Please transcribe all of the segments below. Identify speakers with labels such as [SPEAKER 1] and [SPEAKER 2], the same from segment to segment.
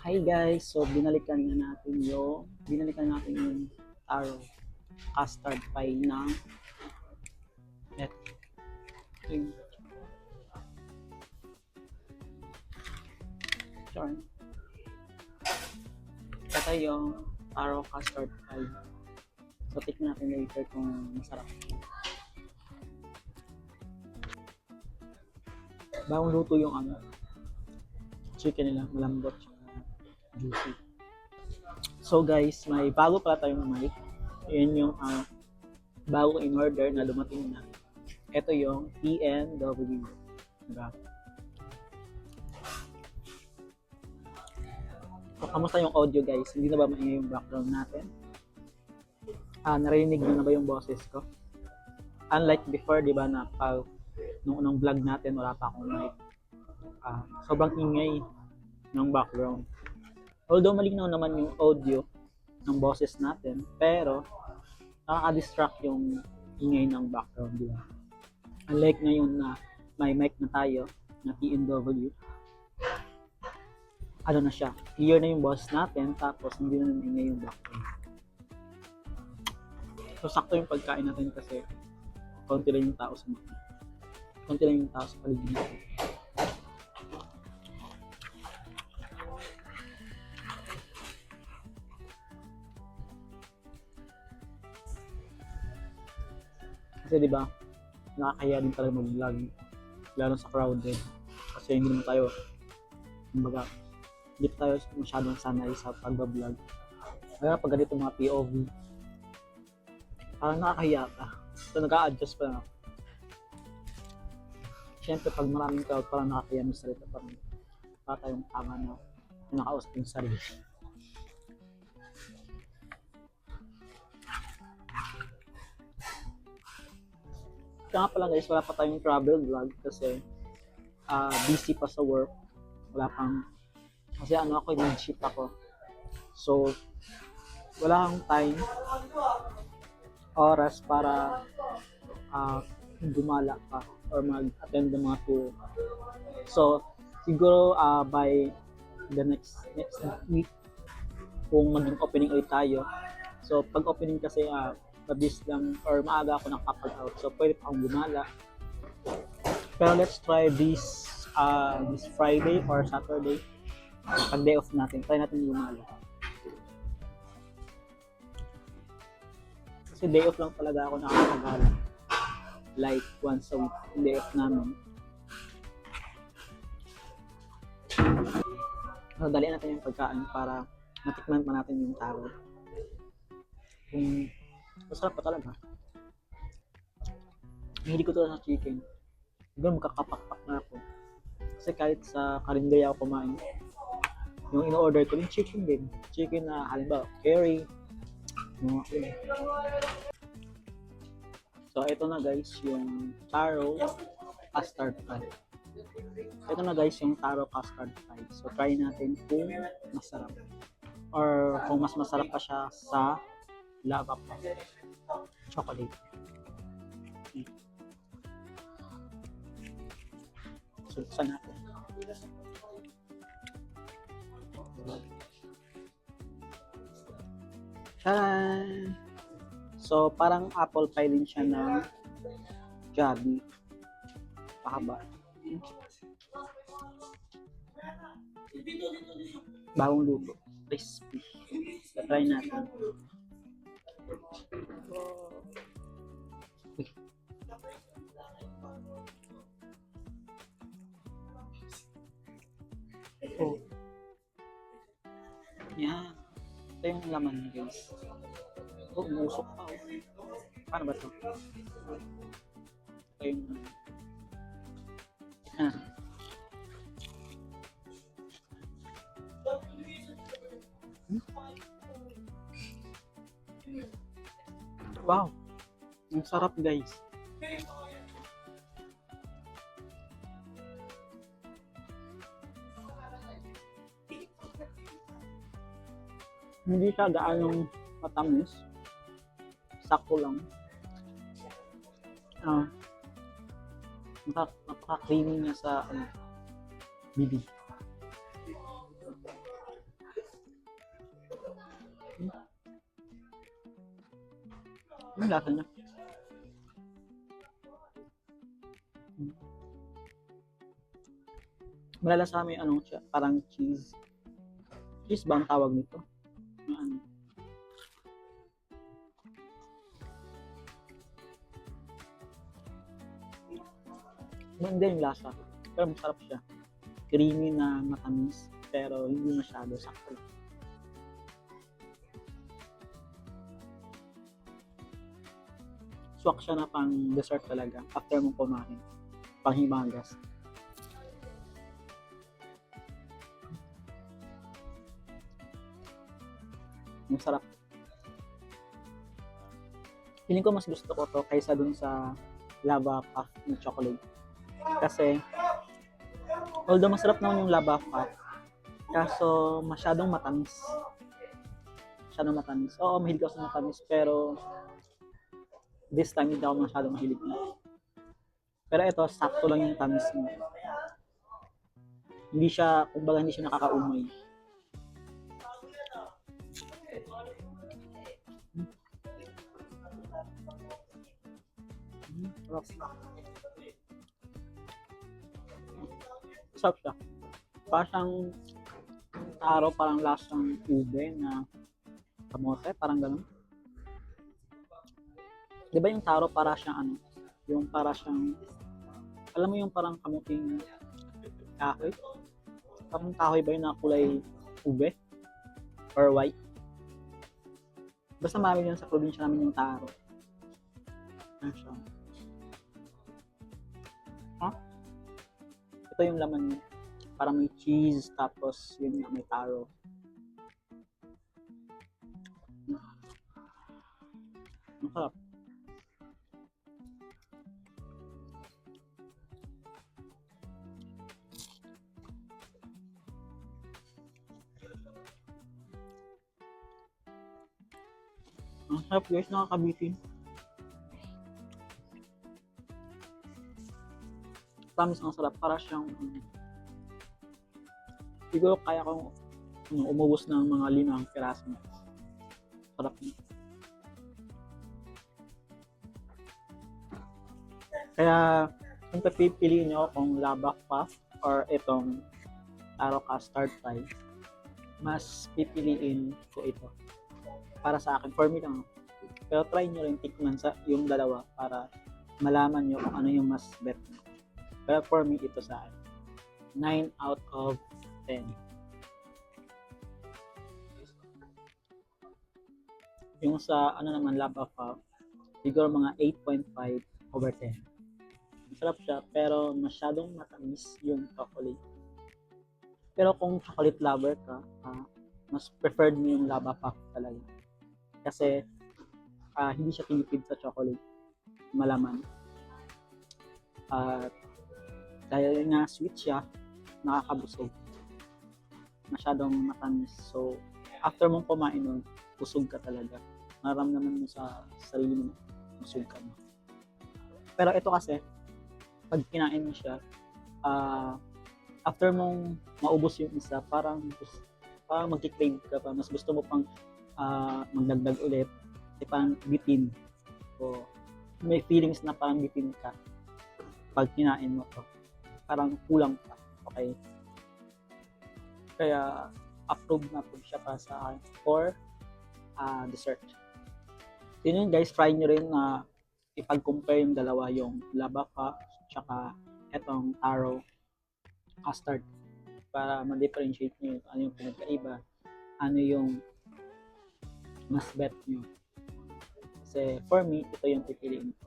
[SPEAKER 1] Hi guys, so binalikan natin yung taro custard pie ng net. Yung charm. Ito yung taro custard pie. So tikman natin later kung masarap. Bagong luto yung chicken nila, malambot, juicy. So guys, may bago pala tayong mic. Yan yung bago in order na dumating na. Ito yung TNW. Diba? So, kamusta yung audio guys? Hindi na ba maingay yung background natin? Narinig nyo na ba yung boses ko? Unlike before, di ba, na nung unang vlog natin, wala pa akong mic. Sobrang ingay ng background. Although malinaw naman yung audio ng boses natin, pero nakaka-distract yung ingay ng background, di ba? Unlike ngayon na may mic na tayo, na TNW, ano na siya, clear na yung boses natin, tapos hindi na ingay yung background. So, sakto yung pagkain natin kasi konti lang yung tao sa paligid natin. Kasi di ba, nakakaya din talaga mag-vlog, lalo sa crowded. Kasi hindi naman tayo, kumbaga, hindi tayo masyadong sanay sa pag-vlog. Kaya pag ganito mga POV, parang nakakahiya ka. So, nag-a-adjust pa lang ako. Siyempre, pag maraming crowd, parang nakakahiya ng salita. Parang tayong tama na nakausap yung sarili. Kaya nga pala guys, wala pa tayong travel vlog kasi busy pa sa work. Wala pang, kasi ako, mid-shift ako. So, wala akong time, oras para gumala pa or mag-attend ng mga tour. So, siguro by the next week, kung maging opening ulit tayo. So, pag opening kasi mabis lang or maaga ako nakapag-out. So, pwede pa akong gumala. Pero let's try this Friday or Saturday. Pag day off natin, try natin gumala. Kasi day off lang talaga ako nakakagala. Like once a week, day off namin. So, dalian natin yung pagkain para matikman pa natin yung taro. Kung masarap pa talaga. Hindi ko to sa chicken. Siguro magkakapakpak na ako. Kasi kahit sa karinderya ako kumain, yung in-order ko yung chicken din. Chicken na halimbawa, curry, mga kulay. So, ito na guys, yung taro custard pie. Ito na guys, yung taro custard pie. So, try natin kung masarap. Or kung mas masarap pa siya sa lava pa. Chocolate. So, saan natin? Tcharan! So, parang apple pie din siya ng Jollibee. Pahaba. Bagong luto. Crispy. So, try natin. Oh. Yan. Ito yung laman guys. Oh, umusok pa oh. Paano ba ito? Ito yung wow. Ang sarap guys. Hindi siya gaanong matamis. Sakto lang. Napaka-creamy niya sa bibig. Yung lasa niya. Malalasa mo yung ano siya, parang cheese. Cheese ba ang tawag nito? Yung ano. Hindi yung lasa. Pero masarap siya. Creamy na matamis, pero hindi masyado sakto. Swak siya na pang dessert talaga after mong kumain. Panghimagas. Masarap. Feeling ko mas gusto ko to kaysa dun sa lava puff na chocolate. Kasi, although masarap naman yung lava puff, kaso masyadong matamis. Masyadong matamis. Oo, mahilig ako sa matamis, pero this time hindi ako masyadong mahilig na. Pero ito, sakto lang yung tamis mo. Hindi siya, kumbaga hindi siya nakakaumay. Sarap siya. Parang taro, parang lasang ube na kamote, parang ganun. Di ba yung taro para siyang ano? Yung para siyang, alam mo yung parang kamuting kahoy? Parang kahoy ba yun na kulay ube? Or white? Basta marami yun sa probinsya namin yung taro. Ano siya? Huh? Ito yung laman niya. Parang may cheese, tapos yun nga may taro. Masarap. Ang sarap guys, nakakabitin. Promise ang sarap, para siyang siguro kaya kong umubos ng mga 5 piraso. Sarap niya. Kaya kung pipiliin nyo kung lava puff or itong taro custard pie, mas pipiliin ko ito. Para sa akin, for me lang. Pero try nyo rin tikman sa yung dalawa para malaman nyo kung ano yung mas bet. Pero for me, ito sa akin. 9 out of 10. Yung sa ano naman lava puff, siguro mga 8.5 over 10. Masarap siya, pero masyadong matamis yung chocolate. Pero kung chocolate lover ka, mas preferred mo yung lava puff talaga. Kasi hindi siya tinipid sa chocolate, malaman. At dahil nga sweet siya, nakakabusog. Masyadong matamis. So, after mong kumain nun, busog ka talaga. Maramdaman mo sa sarili mo, busog ka mo. Pero ito kasi, pag kinain mo siya, after mong maubos yung isa, parang magki-crave ka pa. Mas gusto mo pang magdagdag ulit. Kasi parang bitin. So, may feelings na parang bitin ka pag kinain mo to. Parang kulang pa. Okay? Kaya, approve na po siya para sa akin for dessert. So yun guys, try nyo rin na ipag-compare yung dalawa, yung lava puff tsaka etong taro custard, para ma-differentiate nyo ano yung pinagkaiba, ano yung mas bet nyo. Kasi for me, ito yung pipiliin ko.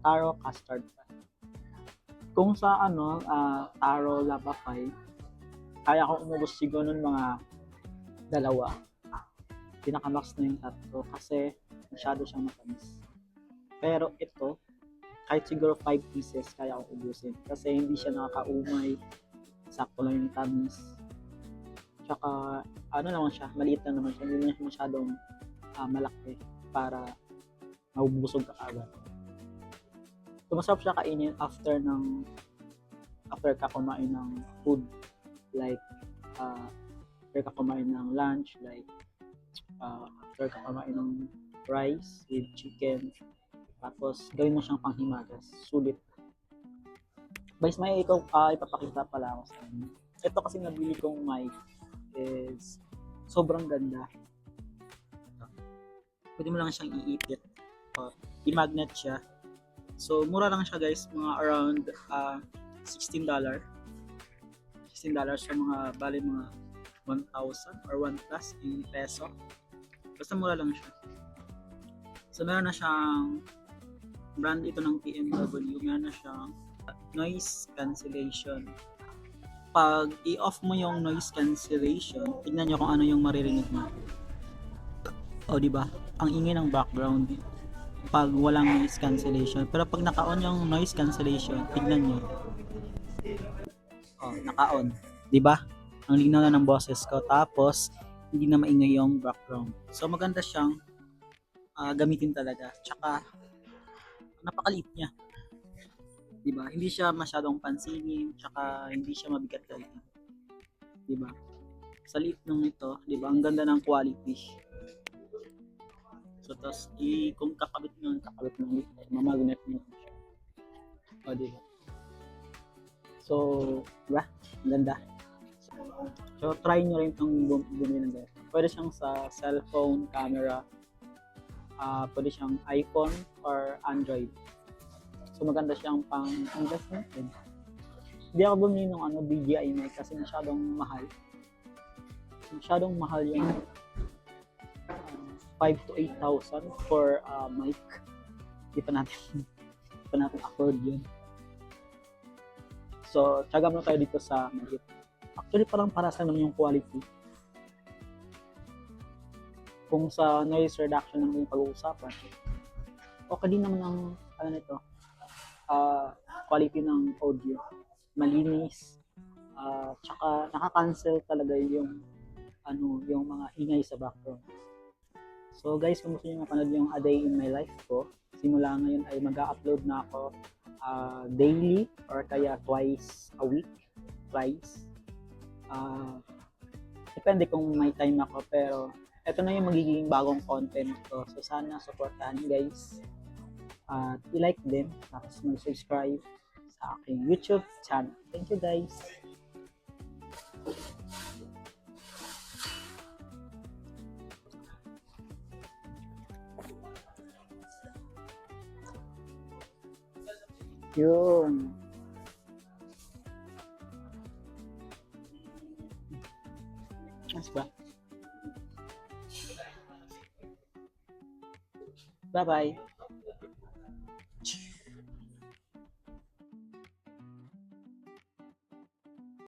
[SPEAKER 1] Taro custard pie. Kung sa taro lava pie, kaya ko umubos siguro nun mga 2. Pinakamax na yung 3 kasi masyado siyang matamis. Pero ito, kahit siguro 5 pieces kaya ko ubusin kasi hindi siya nakakaumay, sakto lang yung tamis. Tsaka ano naman siya, maliit lang naman siya, hindi naman siya masyadong malaki para mabubusog ka agad. So masarap siya kainin after ka kumain ng food, like after ka kumain ng lunch, like after ka kumain ng rice with chicken. Tapos, gawin mo siyang panghimagas. Sulit. Guys, may ipapakita pala ako sa inyo. Ito kasi nabili kong mic is sobrang ganda. Pwede mo lang siyang iipit. I-magnet siya. So, mura lang siya guys. Mga around $16. $16 sa mga, bali mga 1,000 or 1 plus in peso. Basta mura lang siya. So, meron na siyang brand ito ng PMW. Meron na siyang noise cancellation. Pag i-off mo yung noise cancellation, tignan nyo kung ano yung maririnig mo. O, di ba? Ang ingay ng background pag walang noise cancellation. Pero pag naka-on yung noise cancellation, tignan nyo. O, naka-on. Di ba? Ang linaw na ng boses ko. Tapos, hindi na maingay yung background. So, maganda siyang gamitin talaga. Tsaka, napakaliit niya. Diba? Hindi siya masyadong pansinin, tsaka hindi siya mabigat talaga. Diba? Sa liit nung ito, diba? Ang ganda ng quality. So, tapos, kung kakabit ng mamagnet mo siya. O, diba? So, diba? Ang ganda. So, try nyo rin itong bumili ng ganito. Pwede siyang sa cellphone, camera, pwede siyang iPhone or Android. So maganda siyang pang-investment din. Hindi ako bumili ng DJI mic kasi masyadong mahal. Masyadong mahal yung 5 to 8,000 for mic. Hindi pa natin afford yun. So, tsaga mo tayo dito sa maliit. Actually, parang para sa naman yung quality. Kung sa noise reduction ng pag-uusapan, okay din naman ang nito. Quality ng audio, malinis, tsaka naka-cancel talaga yung mga ingay sa background. So guys, kung gusto niyo mapanood yung A Day in My Life ko, simula ngayon ay mag-upload na ako daily or kaya twice a week, depende kung may time ako, pero ito na yung magiging bagong content ko. So sana supportahan guys. At i-like din, tapos mag-subscribe sa aking YouTube channel. Thank you guys! Yun! Mas ba? Bye-bye!